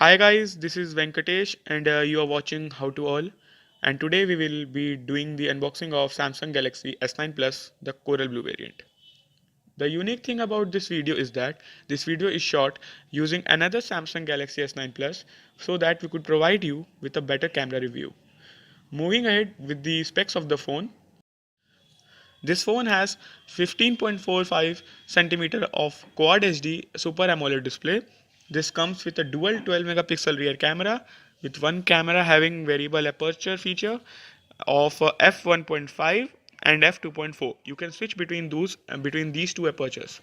Hi guys, this is Venkatesh and you are watching How to All. And today we will be doing the unboxing of Samsung Galaxy S9 Plus, the Coral Blue variant. The unique thing about this video is that this video is shot using another Samsung Galaxy S9 Plus so that we could provide you with a better camera review. Moving ahead with the specs of the phone, this phone has 15.45 cm of Quad HD Super AMOLED display. This comes with a dual 12 megapixel rear camera with one camera having variable aperture feature of f1.5 and f2.4. You can switch between these two apertures.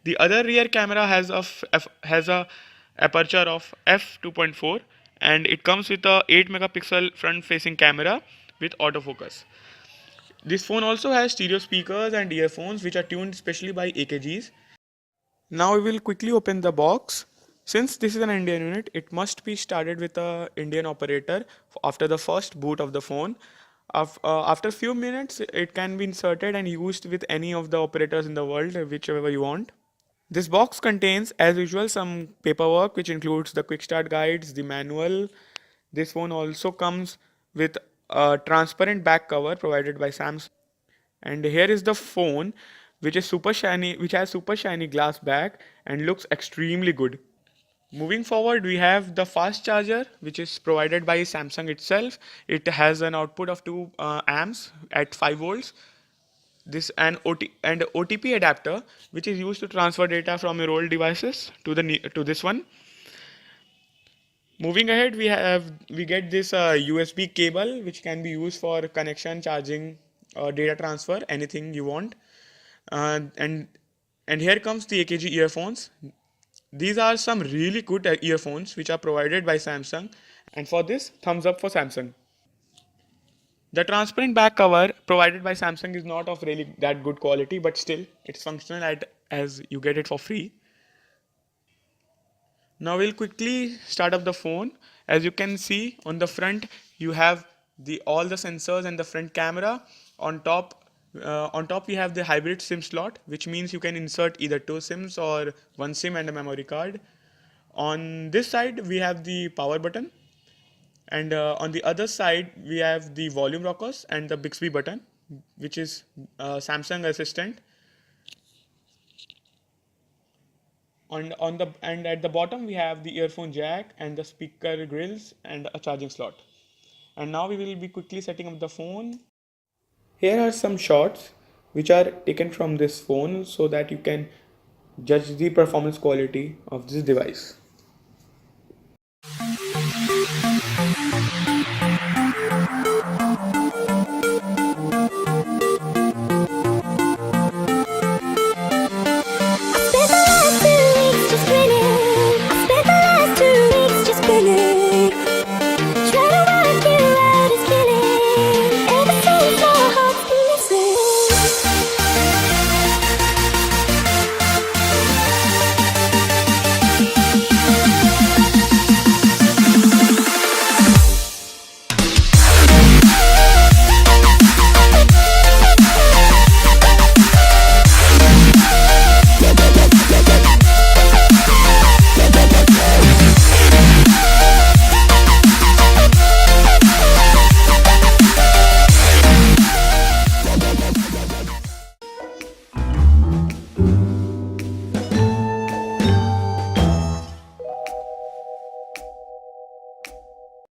The other rear camera has a aperture of f2.4 and it comes with a 8 megapixel front facing camera with autofocus. This phone also has stereo speakers and earphones which are tuned specially by AKGs. Now we will quickly open the box. Since this is an Indian unit, it must be started with a Indian operator after the first boot of the phone. After a few minutes, it can be inserted and used with any of the operators in the world, whichever you want. This box contains, as usual, some paperwork which includes the quick start guides, the manual. This phone also comes with a transparent back cover provided by Samsung. And here is the phone which has super shiny glass back and looks extremely good. Moving forward, we have the fast charger which is provided by Samsung itself. It has an output of 2 amps at 5 volts. This and OTP adapter which is used to transfer data from your old devices to this one. Moving ahead, we get this USB cable which can be used for connection, charging, data transfer, anything you want. Uh, and and here comes the AKG earphones. These are some really good earphones which are provided by Samsung, and for this, thumbs up for Samsung. The transparent back cover provided by Samsung is not of really that good quality, but still it's functional as you get it for free. Now we'll quickly start up the phone. As you can see on the front, you have the all the sensors and the front camera. On top, we have the hybrid SIM slot, which means you can insert either two SIMs or one SIM and a memory card. On this side, we have the power button, and on the other side, we have the volume rockers and the Bixby button, which is Samsung Assistant. And at the bottom we have the earphone jack and the speaker grills and a charging slot. And now we will be quickly setting up the phone. Here are some shots which are taken from this phone so that you can judge the performance quality of this device.